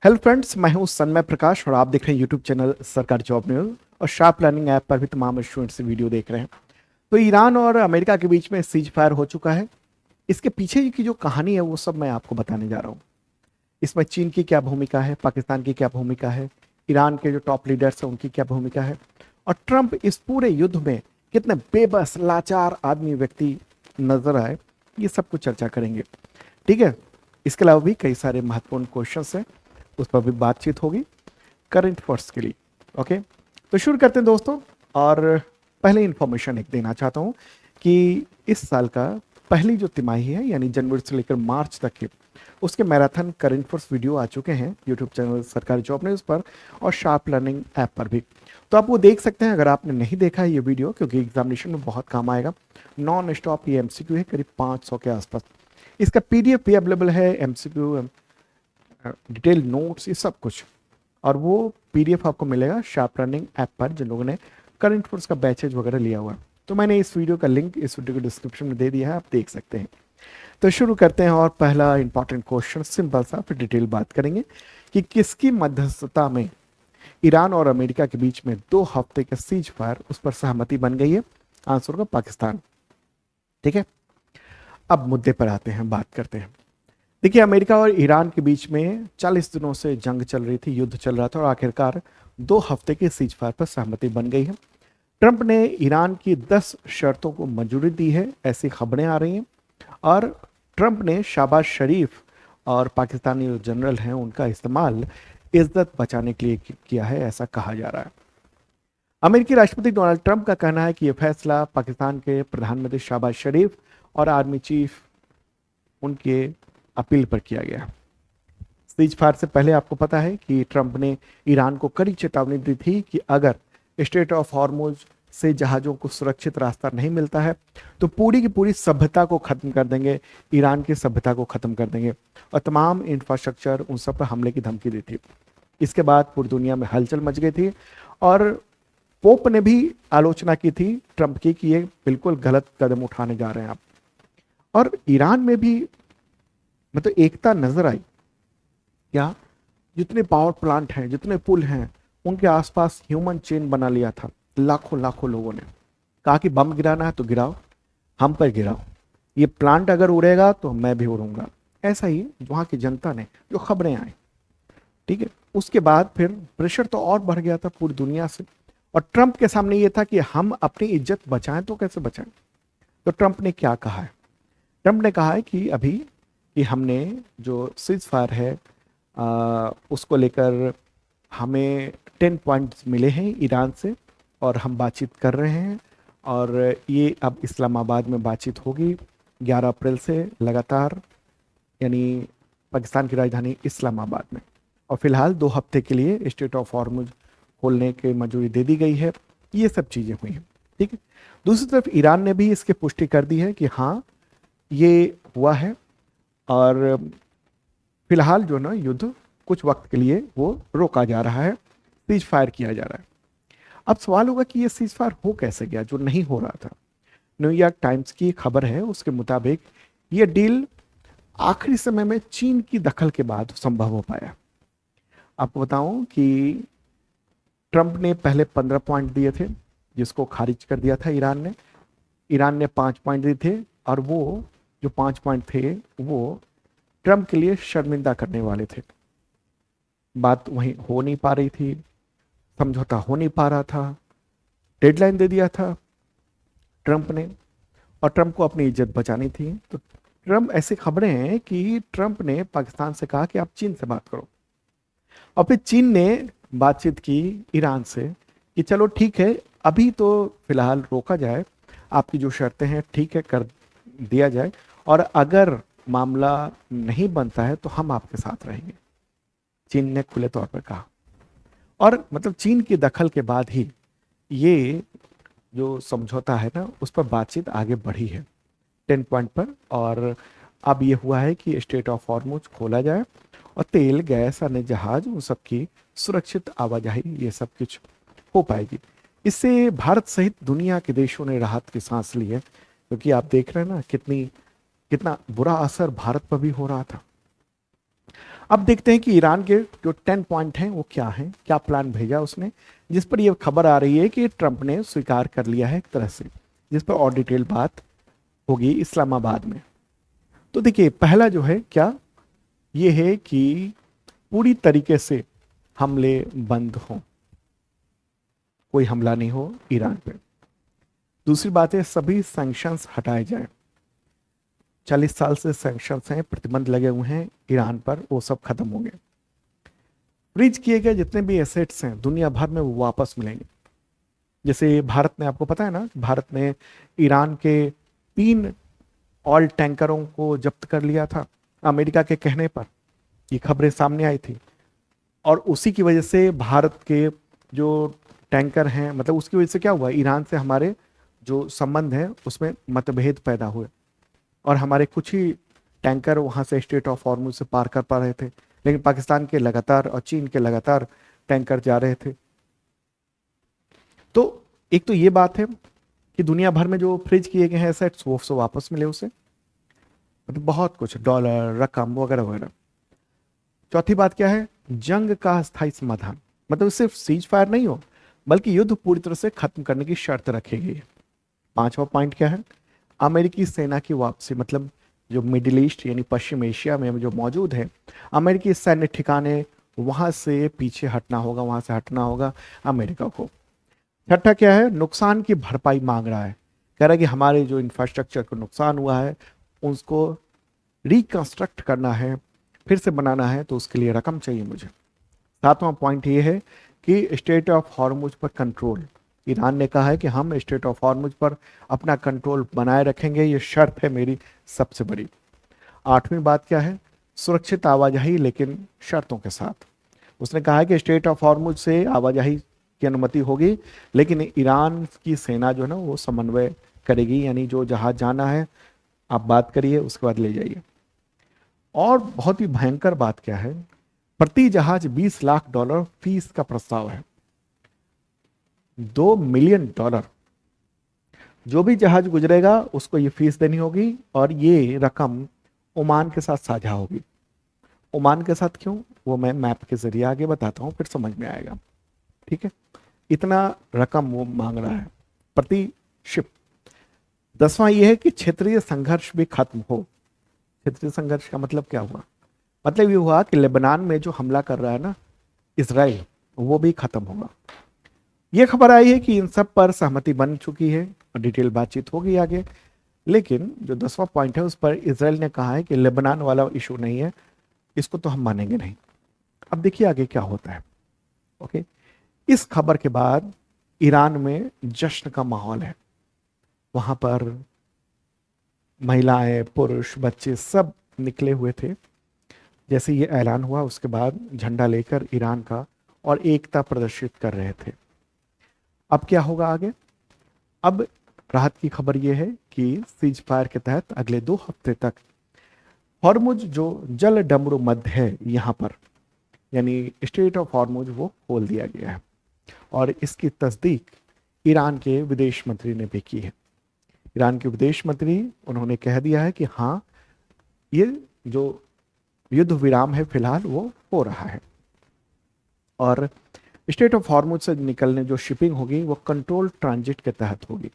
Hello friends, मैं हूं सन्मय प्रकाश और आप देख रहे हैं यूट्यूब चैनल सरकार जॉब न्यूज़। और शार्प लर्निंग ऐप पर भी तमाम स्टूडेंट्स वीडियो देख रहे हैं। तो ईरान और अमेरिका के बीच में सीज फायर हो चुका है। इसके पीछे की जो कहानी है वो सब मैं आपको बताने जा रहा हूँ। इसमें चीन की क्या भूमिका है, पाकिस्तान की क्या भूमिका है, ईरान के जो टॉप लीडर्स हैं उनकी क्या भूमिका है, और ट्रंप इस पूरे युद्ध में कितने बेबस लाचार आदमी व्यक्ति नजर आए, ये सब कुछ चर्चा करेंगे। ठीक है। इसके अलावा भी कई सारे महत्वपूर्ण क्वेश्चंस हैं, उस पर भी बातचीत होगी करंट अफेयर्स के लिए। ओके, तो शुरू करते हैं दोस्तों। और पहले इंफॉर्मेशन एक देना चाहता हूँ कि इस साल का पहली जो तिमाही है यानी जनवरी से लेकर मार्च तक के उसके मैराथन करंट अफेयर्स वीडियो आ चुके हैं यूट्यूब चैनल सरकारी जॉब न्यूज़ पर और शार्प लर्निंग ऐप पर भी। तो आप वो देख सकते हैं अगर आपने नहीं देखा है ये वीडियो, क्योंकि एग्जामिनेशन में बहुत काम आएगा। नॉन स्टॉप ये एमसीक्यू है, करीब 500 के आसपास। इसका पीडीएफ भी अवेलेबल है, एमसीक्यू डिटेल नोट्स, ये सब कुछ। और वो पीडीएफ आपको मिलेगा शार्प लर्निंग ऐप पर जिन लोगों ने करंट अफेयर्स का बैचेज वगैरह लिया हुआ है। तो मैंने इस वीडियो का लिंक इस वीडियो के डिस्क्रिप्शन में दे दिया है, आप देख सकते हैं। तो शुरू करते हैं और पहला इंपॉर्टेंट क्वेश्चन सिंपल सा, फिर डिटेल बात करेंगे कि किसकी मध्यस्थता में ईरान और अमेरिका के बीच में 2 हफ्ते के सीज फायर उस पर सहमति बन गई है। आंसर होगा पाकिस्तान। ठीक है, अब मुद्दे पर आते हैं, बात करते हैं। देखिए, अमेरिका और ईरान के बीच में 40 दिनों से जंग चल रही थी, युद्ध चल रहा था, और आखिरकार 2 हफ्ते के सीज फायर पर सहमति बन गई है। ट्रंप ने ईरान की 10 शर्तों को मंजूरी दी है, ऐसी खबरें आ रही हैं। और ट्रंप ने शाहबाज शरीफ और पाकिस्तानी जो जनरल हैं उनका इस्तेमाल इज्जत बचाने के लिए किया है, ऐसा कहा जा रहा है। अमेरिकी राष्ट्रपति डोनाल्ड ट्रंप का कहना है कि यह फैसला पाकिस्तान के प्रधानमंत्री शाहबाज शरीफ और आर्मी चीफ उनके अपील पर किया गया। सीज फायर से पहले आपको पता है कि ट्रंप ने ईरान को कड़ी चेतावनी दी थी कि अगर स्ट्रेट ऑफ हॉर्मुज से जहाजों को सुरक्षित रास्ता नहीं मिलता है तो पूरी की पूरी सभ्यता को खत्म कर देंगे, ईरान की सभ्यता को खत्म कर देंगे, और तमाम इंफ्रास्ट्रक्चर उन सब पर हमले की धमकी दी थी। इसके बाद पूरी दुनिया में हलचल मच गई थी और पोप ने भी आलोचना की थी ट्रंप की कि ये बिल्कुल गलत कदम उठाने जा रहे हैं आप। और ईरान में भी मतलब एकता नजर आई। क्या, जितने पावर प्लांट हैं, जितने पुल हैं, उनके आसपास ह्यूमन चेन बना लिया था। लाखों लाखों लोगों ने कहा कि बम गिराना है तो गिराओ, हम पर गिराओ, ये प्लांट अगर उड़ेगा तो मैं भी उड़ूंगा। ऐसा ही वहां की जनता ने जो खबरें आई, ठीक है, उसके बाद फिर प्रेशर तो और बढ़ गया था पूरी दुनिया से। और ट्रंप के सामने ये था कि हम अपनी इज्जत बचाएं तो कैसे बचाएं। तो ट्रंप ने क्या कहा है? ट्रंप ने कहा है कि अभी कि हमने जो सीज फायर है उसको लेकर हमें 10 पॉइंट्स मिले हैं ईरान से और हम बातचीत कर रहे हैं। और ये अब इस्लामाबाद में बातचीत होगी 11 अप्रैल से लगातार, यानी पाकिस्तान की राजधानी इस्लामाबाद में। और फिलहाल 2 हफ्ते के लिए स्टेट ऑफ हॉर्मुज खोलने की मंजूरी दे दी गई है। ये सब चीज़ें हुई हैं। ठीक है। दूसरी तरफ ईरान ने भी इसकी पुष्टि कर दी है कि हाँ, ये हुआ है। और फिलहाल जो ना युद्ध कुछ वक्त के लिए वो रोका जा रहा है, सीज फायर किया जा रहा है। अब सवाल होगा कि ये सीज फायर हो कैसे गया जो नहीं हो रहा था। न्यूयॉर्क टाइम्स की खबर है, उसके मुताबिक ये डील आखिरी समय में चीन की दखल के बाद संभव हो पाया। आपको बताऊं कि ट्रंप ने पहले 15 पॉइंट दिए थे जिसको खारिज कर दिया था ईरान ने 5 पॉइंट दिए थे, और वो जो 5 पॉइंट थे वो ट्रंप के लिए शर्मिंदा करने वाले थे। बात वहीं हो नहीं पा रही थी, समझौता हो नहीं पा रहा था, डेडलाइन दे दिया था ट्रंप ने, और ट्रंप को अपनी इज्जत बचानी थी। तो ट्रंप, ऐसी खबरें हैं कि ट्रंप ने पाकिस्तान से कहा कि आप चीन से बात करो, और फिर चीन ने बातचीत की ईरान से कि चलो ठीक है, अभी तो फिलहाल रोका जाए, आपकी जो शर्तें हैं ठीक है कर दिया जाए, और अगर मामला नहीं बनता है तो हम आपके साथ रहेंगे, चीन ने खुले तौर पर कहा। और मतलब चीन की दखल के बाद ही ये जो समझौता है ना उस पर बातचीत आगे बढ़ी है 10 पॉइंट पर। और अब ये हुआ है कि स्टेट ऑफ हॉर्मुज खोला जाए और तेल, गैस, अन्य जहाज, उन सब की सुरक्षित आवाजाही, ये सब कुछ हो पाएगी। इससे भारत सहित दुनिया के देशों ने राहत की सांस ली है, क्योंकि आप देख रहे हैं ना कितना बुरा असर भारत पर भी हो रहा था। अब देखते हैं कि ईरान के जो 10 पॉइंट हैं वो क्या हैं, क्या प्लान भेजा उसने, जिस पर यह खबर आ रही है कि ट्रंप ने स्वीकार कर लिया है एक तरह से, जिस पर और डिटेल बात होगी इस्लामाबाद में। तो देखिए पहला जो है क्या, ये है कि पूरी तरीके से हमले बंद हों, कोई हमला नहीं हो ईरान पे। दूसरी बात है सभी सैंक्शंस हटाए जाएं। 40 साल से सैंक्शंस हैं, प्रतिबंध लगे हुए हैं ईरान पर, वो सब खत्म हो गए। फ्रीज किए गए जितने भी एसेट्स हैं दुनिया भर में वो वापस मिलेंगे। जैसे भारत ने, आपको पता है ना, भारत ने ईरान के 3 ऑयल टैंकरों को जब्त कर लिया था अमेरिका के कहने पर, ये खबरें सामने आई थी। और उसी की वजह से भारत के जो टैंकर हैं, मतलब उसकी वजह से क्या हुआ, ईरान से हमारे जो संबंध है उसमें मतभेद पैदा हुए, और हमारे कुछ ही टैंकर वहां से स्ट्रेट ऑफ हॉर्मुज से पार कर पा रहे थे, लेकिन पाकिस्तान के लगातार और चीन के लगातार टैंकर जा रहे थे। तो एक तो ये बात है कि दुनिया भर में जो फ्रीज किए गए हैं एसेट्स वो वापस मिले उसे, मतलब बहुत कुछ, डॉलर, रकम वगैरह वगैरह। चौथी बात क्या है, जंग का स्थायी समाधान, मतलब सिर्फ सीज फायर नहीं हो बल्कि युद्ध पूरी तरह से खत्म करने की शर्त रखी गई है। पांचवा पॉइंट क्या है, अमेरिकी सेना की वापसी, मतलब जो मिडिल ईस्ट यानी पश्चिम एशिया में जो मौजूद है अमेरिकी सैन्य ठिकाने, वहां से पीछे हटना होगा, वहां से हटना होगा अमेरिका को। छठा क्या है, नुकसान की भरपाई मांग रहा है, कह रहा है कि हमारे जो इंफ्रास्ट्रक्चर को नुकसान हुआ है उसको रिकंस्ट्रक्ट करना है, फिर से बनाना है, तो उसके लिए रकम चाहिए मुझे। सातवां पॉइंट ये है कि स्टेट ऑफ हॉर्मुज पर कंट्रोल, ईरान ने कहा है कि हम स्टेट ऑफ हॉर्मुज पर अपना कंट्रोल बनाए रखेंगे, ये शर्त है मेरी सबसे बड़ी। आठवीं बात क्या है, सुरक्षित आवाजाही लेकिन शर्तों के साथ। उसने कहा है कि स्टेट ऑफ हॉर्मुज से आवाजाही की अनुमति होगी, लेकिन ईरान की सेना जो है ना वो समन्वय करेगी, यानी जो जहाज जाना है आप बात करिए, उसके बाद ले जाइए। और बहुत ही भयंकर बात क्या है, प्रति जहाज $20 लाख फीस का प्रस्ताव है। $2 मिलियन, जो भी जहाज गुजरेगा उसको ये फीस देनी होगी, और ये रकम ओमान के साथ साझा होगी। ओमान के साथ क्यों, वो मैं मैप के जरिए आगे बताता हूँ, फिर समझ में आएगा। ठीक है, इतना रकम वो मांग रहा है प्रति शिप। 10वां ये है कि क्षेत्रीय संघर्ष भी खत्म हो। क्षेत्रीय संघर्ष का मतलब क्या हुआ, मतलब ये हुआ कि लेबनान में जो हमला कर रहा है ना इसराइल, वो भी खत्म होगा। ये खबर आई है कि इन सब पर सहमति बन चुकी है और डिटेल बातचीत होगी आगे। लेकिन जो 10वां पॉइंट है उस पर इसराइल ने कहा है कि लेबनान वाला इशू नहीं है, इसको तो हम मानेंगे नहीं। अब देखिए आगे क्या होता है। ओके, इस खबर के बाद ईरान में जश्न का माहौल है, वहां पर महिलाएं, पुरुष, बच्चे सब निकले हुए थे। जैसे ये ऐलान हुआ उसके बाद झंडा लेकर ईरान का, और एकता प्रदर्शित कर रहे थे। अब क्या होगा आगे, अब राहत की खबर यह है कि सीज फायर के तहत अगले 2 हफ्ते तक हॉर्मुज जो जल डमरू मध्य है यहाँ पर, यानी स्टेट ऑफ हॉर्मुज, वो खोल दिया गया है। और इसकी तस्दीक ईरान के विदेश मंत्री ने भी की है। ईरान के विदेश मंत्री, उन्होंने कह दिया है कि हाँ, ये जो युद्ध विराम है फिलहाल वो हो रहा है, और स्टेट ऑफ हॉर्मुज से निकलने जो शिपिंग होगी वो कंट्रोल ट्रांजिट के तहत होगी।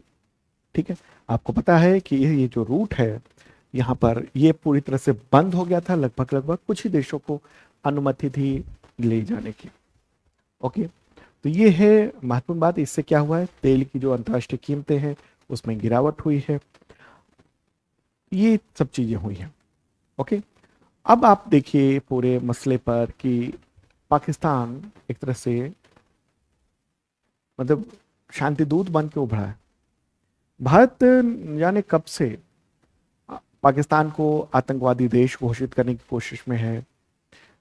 ठीक है, आपको पता है कि ये जो रूट है यहाँ पर, ये पूरी तरह से बंद हो गया था, लगभग कुछ ही देशों को अनुमति थी ले जाने की। ओके, तो ये है महत्वपूर्ण बात। इससे क्या हुआ है, तेल की जो अंतर्राष्ट्रीय कीमतें हैं उसमें गिरावट हुई है, ये सब चीजें हुई हैं। ओके, अब आप देखिए पूरे मसले पर कि पाकिस्तान एक तरह से मतलब शांति दूत बन के उभरा है। भारत जाने कब से पाकिस्तान को आतंकवादी देश घोषित करने की कोशिश में है,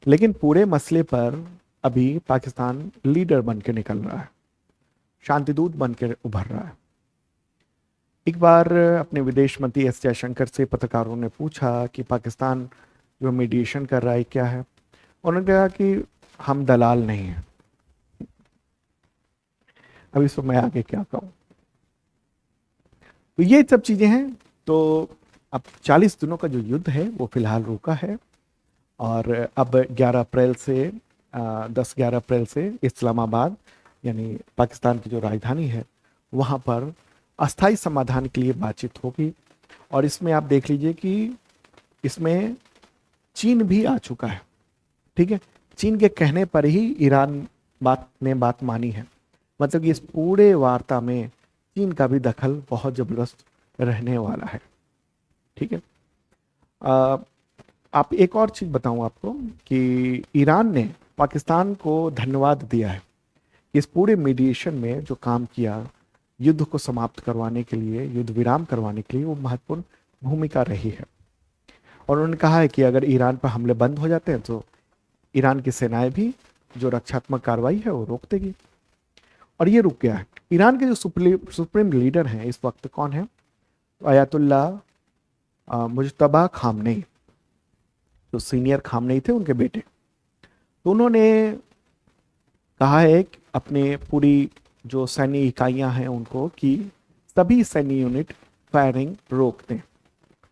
लेकिन पूरे मसले पर अभी पाकिस्तान लीडर बन के निकल रहा है, शांतिदूत बन के उभर रहा है। एक बार अपने विदेश मंत्री एस जयशंकर से पत्रकारों ने पूछा कि पाकिस्तान जो मीडिएशन कर रहा है क्या है, उन्होंने कहा कि हम दलाल नहीं हैं। अब इसको मैं आगे क्या कहूँ, तो ये सब चीजें हैं। तो अब 40 दिनों का जो युद्ध है वो फिलहाल रुका है, और अब 10-11 अप्रैल से इस्लामाबाद यानी पाकिस्तान की जो राजधानी है वहाँ पर अस्थायी समाधान के लिए बातचीत होगी। और इसमें आप देख लीजिए कि इसमें चीन भी आ चुका है। ठीक है, चीन के कहने पर ही ईरान बात मानी है। मतलब कि इस पूरे वार्ता में चीन का भी दखल बहुत जबरदस्त रहने वाला है। ठीक है, अ, आप एक और चीज बताऊं आपको कि ईरान ने पाकिस्तान को धन्यवाद दिया है। इस पूरे मीडिएशन में जो काम किया, युद्ध को समाप्त करवाने के लिए, युद्ध विराम करवाने के लिए, वो महत्वपूर्ण भूमिका रही है। और उन्होंने कहा है कि अगर ईरान पर हमले बंद हो जाते हैं तो ईरान की सेनाएं भी जो रक्षात्मक कार्रवाई है वो रोक देगी। और ये रुक गया है। ईरान के जो सुप्रीम लीडर हैं इस वक्त कौन है? तो अयातुल्ला मुज्तबा खामनेई, जो सीनियर खामनेई थे उनके बेटे। तो उन्होंने कहा है कि अपने पूरी जो सैन्य इकाइयां हैं उनको कि सभी सैन्य यूनिट फायरिंग रोक दें।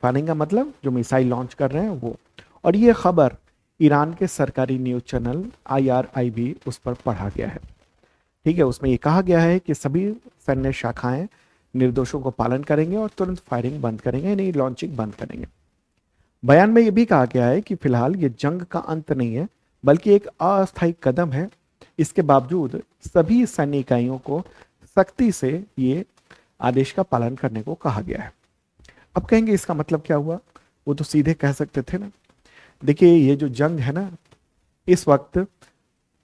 फायरिंग का मतलब जो मिसाइल लॉन्च कर रहे हैं वो। और ये खबर ईरान के सरकारी न्यूज चैनल IRIB उस पर पढ़ा गया है। ठीक है, उसमें ये कहा गया है कि सभी सैन्य शाखाएं निर्देशों को पालन करेंगे और तुरंत फायरिंग बंद करेंगे, यानी लॉन्चिंग बंद करेंगे। बयान में यह भी कहा गया है कि फिलहाल ये जंग का अंत नहीं है बल्कि एक अस्थायी कदम है। इसके बावजूद सभी सैन्य इकाइयों को सख्ती से ये आदेश का पालन करने को कहा गया है। अब कहेंगे इसका मतलब क्या हुआ? वो तो सीधे कह सकते थे ना। देखिए, ये जो जंग है ना, इस वक्त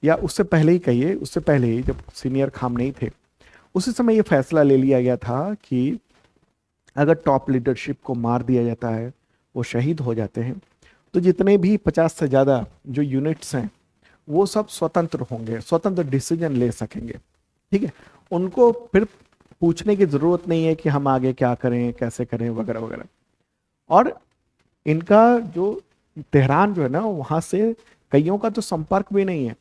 या उससे पहले ही कहिए, उससे पहले ही जब सीनियर खामनेई थे उसी समय ये फैसला ले लिया गया था कि अगर टॉप लीडरशिप को मार दिया जाता है, वो शहीद हो जाते हैं, तो जितने भी 50 से ज़्यादा जो यूनिट्स हैं वो सब स्वतंत्र होंगे, स्वतंत्र डिसीजन ले सकेंगे। ठीक है, उनको फिर पूछने की ज़रूरत नहीं है कि हम आगे क्या करें, कैसे करें, वगैरह वगैरह। और इनका जो तेहरान जो है ना, वहाँ से कईयों का तो संपर्क भी नहीं है।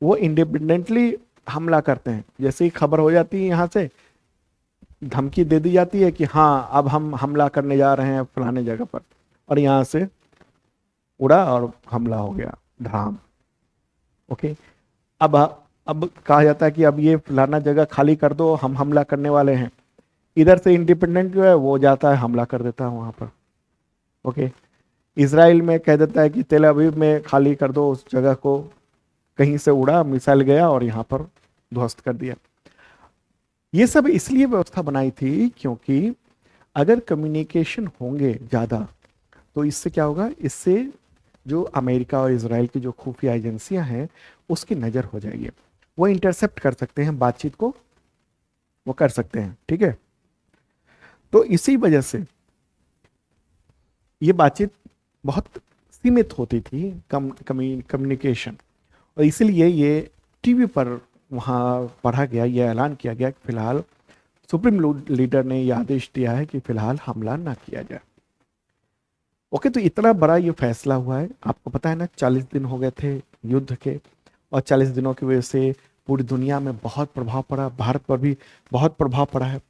वो इंडिपेंडेंटली हमला करते हैं। जैसे ही खबर हो जाती है यहाँ से, धमकी दे दी जाती है कि हाँ अब हम हमला करने जा रहे हैं फलाने जगह पर, और यहाँ से उड़ा और हमला हो गया, धड़ाम। ओके, अब कहा जाता है कि अब ये फलाना जगह खाली कर दो, हम हमला करने वाले हैं। इधर से इंडिपेंडेंट जो है वो जाता है, हमला कर देता है वहां पर। ओके, इसराइल में कह देता है कि तेल अवीव में खाली कर दो उस जगह को, कहीं से उड़ा मिसाइल गया और यहाँ पर ध्वस्त कर दिया। ये सब इसलिए व्यवस्था बनाई थी क्योंकि अगर कम्युनिकेशन होंगे ज़्यादा तो इससे क्या होगा, इससे जो अमेरिका और इसराइल की जो खुफिया एजेंसियां हैं उसकी नज़र हो जाएगी। वो इंटरसेप्ट कर सकते हैं बातचीत को, वो कर सकते हैं। ठीक है, तो इसी वजह से ये बातचीत बहुत सीमित होती थी, कम्युनिकेशन। और इसीलिए ये टीवी पर वहाँ पढ़ा गया, ये ऐलान किया गया कि फिलहाल सुप्रीम लीडर ने यह आदेश दिया है कि फिलहाल हमला ना किया जाए। ओके, तो इतना बड़ा ये फैसला हुआ है। आपको पता है ना, 40 दिन हो गए थे युद्ध के, और 40 दिनों की वजह से पूरी दुनिया में बहुत प्रभाव पड़ा, भारत पर भी बहुत प्रभाव पड़ा है।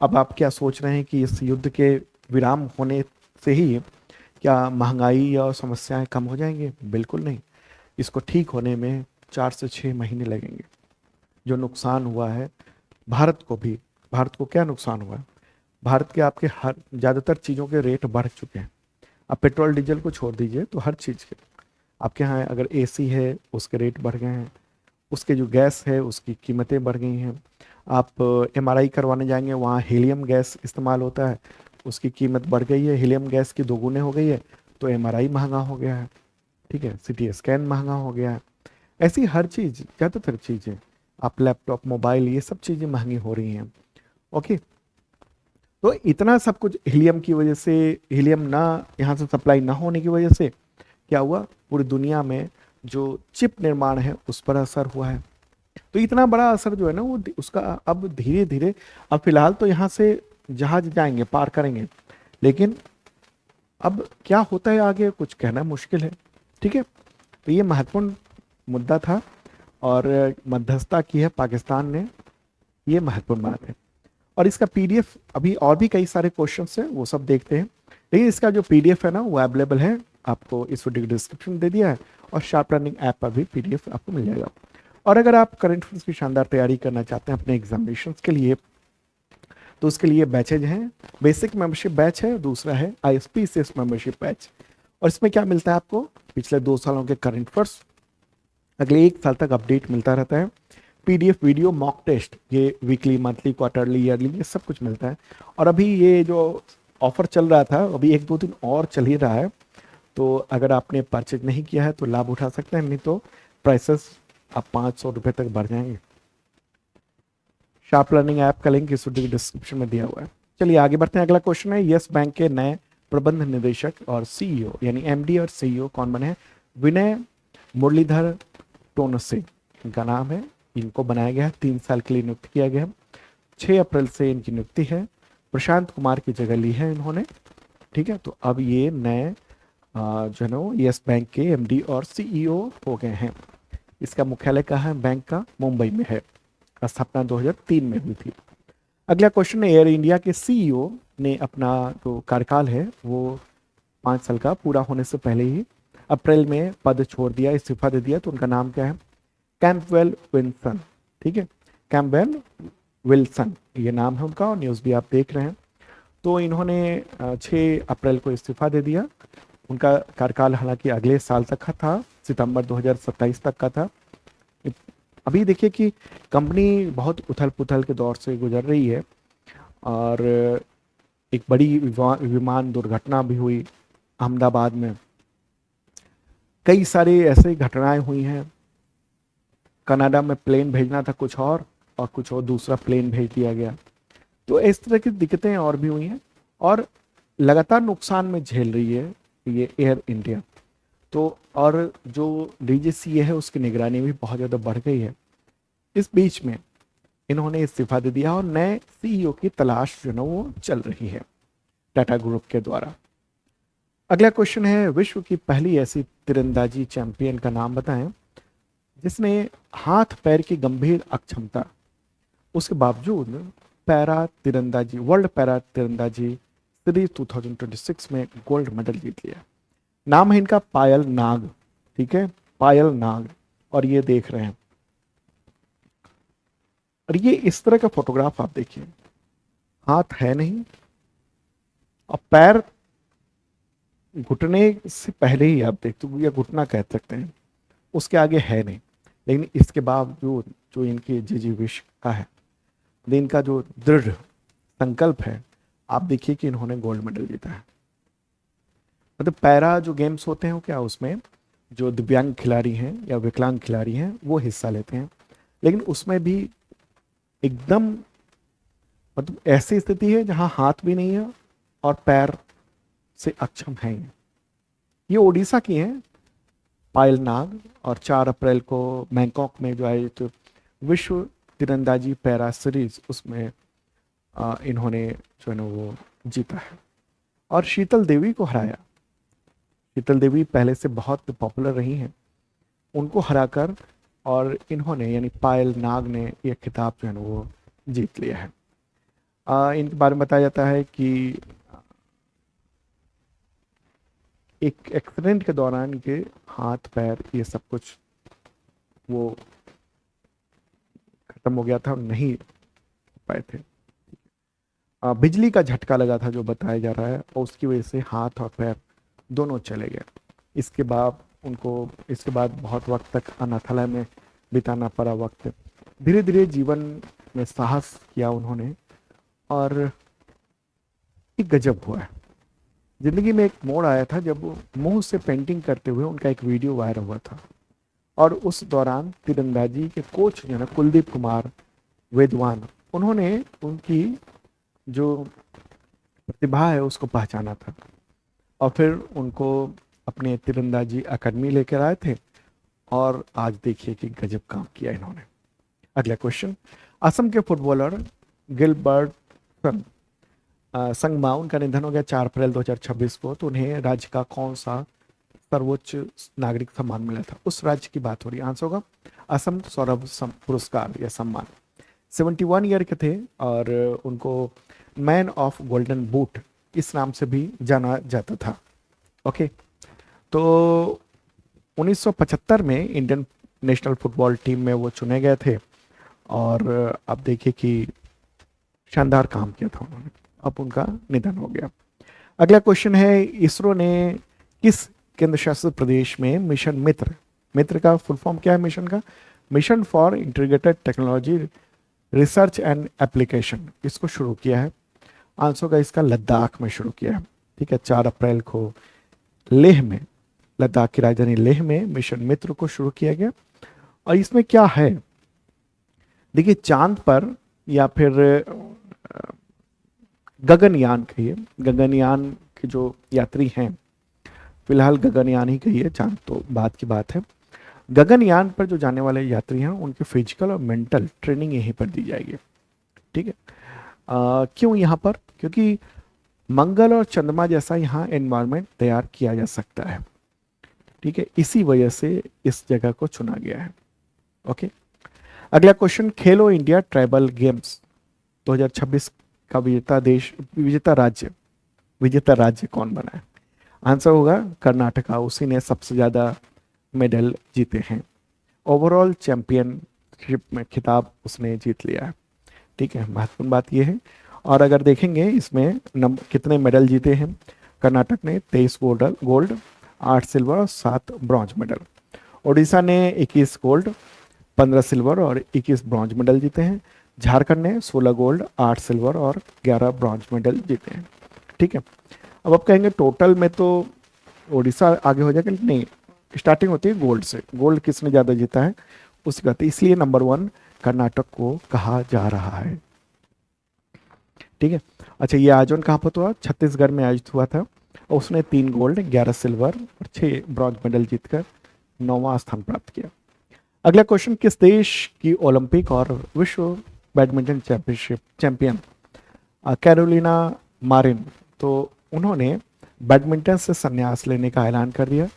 अब आप क्या सोच रहे हैं कि इस युद्ध के विराम होने से ही क्या महंगाई और समस्याएं कम हो जाएंगे? बिल्कुल नहीं। इसको ठीक होने में 4 से 6 महीने लगेंगे। जो नुकसान हुआ है भारत को भी, भारत को क्या नुकसान हुआ है? भारत के आपके हर ज़्यादातर चीज़ों के रेट बढ़ चुके हैं। अब पेट्रोल डीजल को छोड़ दीजिए तो हर चीज़ के आपके यहाँ अगर AC है उसके रेट बढ़ गए हैं, उसके जो गैस है उसकी कीमतें बढ़ गई हैं। आप MRI करवाने जाएंगे, वहाँ हीलियम गैस इस्तेमाल होता है, उसकी कीमत बढ़ गई है, हीलियम गैस की 2 गुने हो गई है, तो MRI महंगा हो गया है। ठीक है, CT स्कैन महंगा हो गया है। ऐसी हर चीज़, ज़्यादातर चीज़ें, आप लैपटॉप, मोबाइल, ये सब चीज़ें महंगी हो रही हैं। ओके, तो इतना सब कुछ हीलियम की वजह से, हीलियम ना यहाँ से सप्लाई ना होने की वजह से क्या हुआ, पूरी दुनिया में जो चिप निर्माण है उस पर असर हुआ है। तो इतना बड़ा असर जो है ना वो उसका अब धीरे धीरे, अब फिलहाल तो यहाँ से जहाज जाएंगे, पार करेंगे, लेकिन अब क्या होता है आगे कुछ कहना मुश्किल है। ठीक है, तो ये महत्वपूर्ण मुद्दा था और मध्यस्थता की है पाकिस्तान ने, ये महत्वपूर्ण बात है। और इसका PDF, अभी और भी कई सारे क्वेश्चंस हैं वो सब देखते हैं, लेकिन इसका जो PDF है ना वो अवेलेबल है आपको इस वीडियो के डिस्क्रिप्शन में दे दिया है, और शार्प लर्निंग ऐप पर भी पीडीएफ आपको मिल जाएगा। और अगर आप करंट अफेयर्स की शानदार तैयारी करना चाहते हैं अपने एग्जामिनेशंस के लिए, तो उसके लिए बैचेज हैं। बेसिक मेंबरशिप बैच है, दूसरा है आईएसपीसीएस मेंबरशिप बैच। और इसमें क्या मिलता है आपको, पिछले 2 सालों के करंट अफेयर्स अगले 1 साल तक अपडेट मिलता रहता है, पीडीएफ वीडियो मॉक टेस्ट, ये वीकली मंथली क्वार्टरली ईयरली ये सब कुछ मिलता है। और अभी ये जो ऑफर चल रहा था, अभी 1-2 दिन और चल ही रहा है, तो अगर आपने परचेज नहीं किया है तो लाभ उठा सकते हैं, नहीं तो प्राइसेस अब 500 रुपये तक बढ़ जाएंगे। शार्प लर्निंग ऐप का लिंक इस वीडियो के डिस्क्रिप्शन में दिया हुआ है। चलिए आगे बढ़ते हैं। अगला क्वेश्चन है, यस बैंक के नए प्रबंध निदेशक और सीईओ यानी एमडी और सीईओ कौन बने हैं? विनय मुरलीधर टोनसे इनका नाम है, इनको बनाया गया है, 3 साल के लिए नियुक्त किया गया है, 6 अप्रैल से इनकी नियुक्ति है। प्रशांत कुमार की जगह ली है इन्होंने, ठीक है। तो अब ये नए जो है ना यस बैंक के एमडी और सीईओ हो गए हैं। इसका मुख्यालय कहाँ है बैंक का? मुंबई में है, स्थापना 2003 में हुई थी। अगला क्वेश्चन है, एयर इंडिया के सीईओ ने अपना जो कार्यकाल है वो 5 साल का पूरा होने से पहले ही अप्रैल में पद छोड़ दिया, इस्तीफा दे दिया। तो उनका नाम क्या है? कैंपवेल विल्सन, ठीक है, कैंपवेल विल्सन ये नाम है उनका, और न्यूज़ भी आप देख रहे हैं। तो इन्होंने 6 अप्रैल को इस्तीफा दे दिया। उनका कार्यकाल हालांकि अगले साल तक का था, सितंबर 2027 तक का था। अभी देखिए कि कंपनी बहुत उथल पुथल के दौर से गुजर रही है, और एक बड़ी विमान दुर्घटना भी हुई अहमदाबाद में, कई सारी ऐसे घटनाएं हुई हैं। कनाडा में प्लेन भेजना था कुछ और कुछ और दूसरा प्लेन भेज दिया गया। तो इस तरह की दिक्कतें और भी हुई हैं, और लगातार नुकसान में झेल रही है ये एयर इंडिया। तो और जो डीजीसीए है उसकी निगरानी भी बहुत ज़्यादा बढ़ गई है। इस बीच में इन्होंने इस्तीफा दे दिया, और नए सीईओ की तलाश जो है वो चल रही है टाटा ग्रुप के द्वारा। अगला क्वेश्चन है, विश्व की पहली ऐसी तीरंदाजी चैंपियन का नाम बताएं जिसने हाथ पैर की गंभीर अक्षमता उसके बावजूद वर्ल्ड पैरा तीरंदाजी सीरीज 2026 में गोल्ड मेडल जीत लिया। नाम है इनका पायल नाग, ठीक है, पायल नाग। और ये देख रहे हैं, और ये इस तरह का फोटोग्राफ आप देखिए, हाथ है नहीं और पैर घुटने से पहले ही आप देखते हो, या घुटना कह सकते हैं, उसके आगे है नहीं। लेकिन इसके बावजूद जो इनकी जिजीविष का है, इनका जो दृढ़ संकल्प है, आप देखिए कि इन्होंने गोल्ड मेडल जीता है। मतलब पैरा जो गेम्स होते हैं वो क्या, उसमें जो दिव्यांग खिलाड़ी हैं या विकलांग खिलाड़ी हैं वो हिस्सा लेते हैं, लेकिन उसमें भी एकदम मतलब ऐसी स्थिति है जहां हाथ भी नहीं है और पैर से अक्षम है। ये ओडिशा की हैं पायल नाग, और 4 अप्रैल को बैंकॉक में जो आयोजित तो विश्व तीरंदाजी पैरा सीरीज उसमें इन्होंने जो है ना वो जीता है, और शीतल देवी को हराया। शीतल देवी पहले से बहुत पॉपुलर रही हैं, उनको हराकर और इन्होंने यानी पायल नाग ने यह खिताब जो है ना वो जीत लिया है। इनके बारे में बताया जाता है कि एक एक्सीडेंट के दौरान इनके हाथ पैर ये सब कुछ वो खत्म हो गया था और नहीं पाए थे। बिजली का झटका लगा था जो बताया जा रहा है, और उसकी वजह से हाथ और पैर दोनों चले गए। इसके बाद बहुत वक्त तक अनाथालय में बिताना पड़ा वक्त। धीरे धीरे जीवन में साहस किया उन्होंने, और एक गजब हुआ है। जिंदगी में एक मोड़ आया था जब मुंह से पेंटिंग करते हुए उनका एक वीडियो वायरल हुआ था, और उस दौरान तीरंदाजी के कोच जो है ना कुलदीप कुमार वेदवान, उन्होंने उनकी जो प्रतिभा है उसको पहचाना था, और फिर उनको अपने तीरंदाजी अकेडमी लेकर आए थे, और आज देखिए कि गजब काम किया इन्होंने। अगला क्वेश्चन, असम के फुटबॉलर गिलबर्ट संगमा, उनका निधन हो गया 4 अप्रैल 2026 को। तो उन्हें राज्य का कौन सा सर्वोच्च नागरिक सम्मान मिला था? उस राज्य की बात हो रही है। आंसर होगा असम सौरभ पुरस्कार या सम्मान। 71 ईयर के थे, और उनको मैन ऑफ गोल्डन बूट इस नाम से भी जाना जाता था। ओके, तो 1975 में इंडियन नेशनल फुटबॉल टीम में वो चुने गए थे और आप देखिए कि शानदार काम किया था उन्होंने। अब उनका निधन हो गया। अगला क्वेश्चन है, इसरो ने किस केंद्र शासित प्रदेश में मिशन मित्र, मित्र का फुल फॉर्म क्या है मिशन का, mission for integrated technology research and application, इसको शुरू किया है? आंसर का इसका लद्दाख में शुरू किया है। ठीक है, 4 अप्रैल को लेह में, लद्दाख की राजधानी लेह में मिशन मित्र को शुरू किया गया। और इसमें क्या है, देखिए चांद पर या फिर गगनयान कहिए, गगनयान के जो यात्री हैं, फिलहाल गगनयान ही कहिए, चांद तो बाद की बात है। गगनयान पर जो जाने वाले यात्री हैं उनकी फिजिकल और मेंटल ट्रेनिंग यहीं पर दी जाएगी। ठीक है, क्यों यहाँ पर? क्योंकि मंगल और चंद्रमा जैसा यहाँ एनवायरनमेंट तैयार किया जा सकता है। ठीक है, इसी वजह से इस जगह को चुना गया है। ओके, अगला क्वेश्चन, खेलो इंडिया ट्राइबल गेम्स 2026 का विजेता राज्य कौन बना है? आंसर होगा कर्नाटका, उसी ने सबसे ज्यादा मेडल जीते हैं। ओवरऑल चैंपियनशिप में खिताब उसने जीत लिया है। ठीक है, महत्वपूर्ण बात यह है। और अगर देखेंगे इसमें कितने मेडल जीते हैं, कर्नाटक ने 23 गोल्ड, 8 सिल्वर और 7 ब्रॉन्ज मेडल। ओडिशा ने 21 गोल्ड, 15 सिल्वर और 21 ब्रॉन्ज मेडल जीते हैं। झारखंड ने 16 गोल्ड, 8 सिल्वर और 11 ब्रॉन्ज मेडल जीते हैं। ठीक है, अब आप कहेंगे टोटल में तो ओडिशा आगे हो जाएगा, नहीं, स्टार्टिंग होती है गोल्ड से। गोल्ड किसने ज़्यादा जीता है उसकी बात है, इसलिए नंबर 1 कर्नाटक को कहा जा रहा है। ठीक है, अच्छा, ये आयोजन कहाँ पर हुआ? छत्तीसगढ़ में आयोजित हुआ था और उसने 3 गोल्ड, 11 सिल्वर और 6 ब्रॉन्ज मेडल जीतकर 9वां स्थान प्राप्त किया। अगला क्वेश्चन, किस देश की ओलंपिक और विश्व badminton championship champion Carolina Marin, तो उन्होंने बैडमिंटन से संन्यास लेने का ऐलान कर दिया।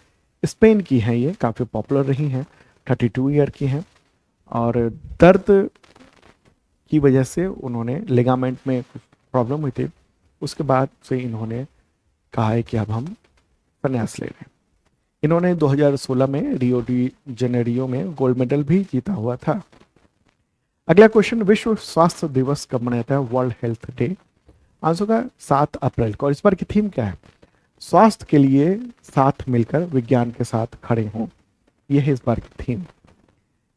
स्पेन की हैं, ये काफ़ी पॉपुलर रही हैं, 32 ईयर की हैं और दर्द की वजह से उन्होंने लिगामेंट में कुछ प्रॉब्लम हुई थी, उसके बाद से इन्होंने कहा है कि अब हम संन्यास ले लें। इन्होंने 2016 में रियो डी जेनेरियो में गोल्ड मेडल भी जीता हुआ था। अगला क्वेश्चन, विश्व स्वास्थ्य दिवस कब मनाया जाता है? World health day. आंसर का 7 अप्रैल को। और इस बार की थीम क्या है? स्वास्थ्य के लिए साथ मिलकर विज्ञान के साथ खड़े हों, यह है इस बार की थीम।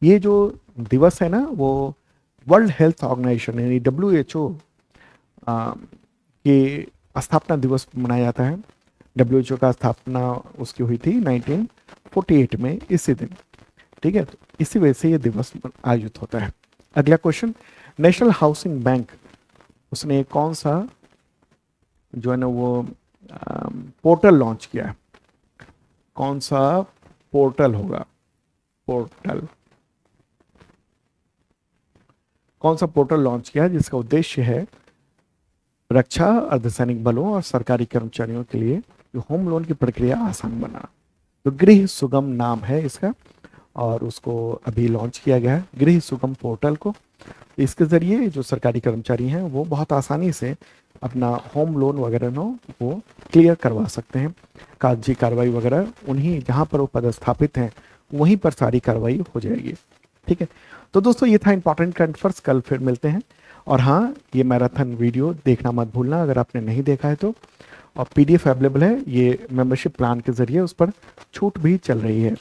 ये जो दिवस है ना, वो वर्ल्ड हेल्थ ऑर्गेनाइजेशन यानी WHO के स्थापना दिवस मनाया जाता है। WHO का स्थापना उसकी हुई थी 1948 में इसी दिन। ठीक है, तो इसी वजह से ये दिवस आयोजित होता है। अगला क्वेश्चन, नेशनल हाउसिंग बैंक उसने कौन सा जो है ना वो पोर्टल लॉन्च किया है? कौन सा पोर्टल होगा? कौन सा पोर्टल लॉन्च किया है जिसका उद्देश्य है रक्षा, अर्धसैनिक बलों और सरकारी कर्मचारियों के लिए जो होम लोन की प्रक्रिया आसान बनाना? तो गृह सुगम नाम है इसका और उसको अभी लॉन्च किया गया है, गृह सुगम पोर्टल को। इसके जरिए जो सरकारी कर्मचारी हैं वो बहुत आसानी से अपना होम लोन वगैरह नो वो क्लियर करवा सकते हैं। कागजी कार्रवाई वगैरह उन्हीं जहाँ पर वो पदस्थापित हैं वहीं पर सारी कार्रवाई हो जाएगी। ठीक है, तो दोस्तों ये था इंपॉर्टेंट करंट अफेयर्स। कल फिर मिलते हैं। और हाँ, ये मैराथन वीडियो देखना मत भूलना अगर आपने नहीं देखा है तो। और PDF अवेलेबल है, ये मेंबरशिप प्लान के जरिए उस पर छूट भी चल रही है।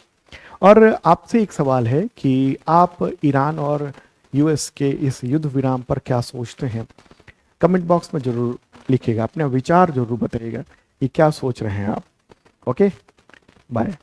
और आपसे एक सवाल है कि आप ईरान और US के इस युद्ध विराम पर क्या सोचते हैं? कमेंट बॉक्स में जरूर लिखिएगा, अपने विचार जरूर बताइएगा कि क्या सोच रहे हैं आप। Okay, bye.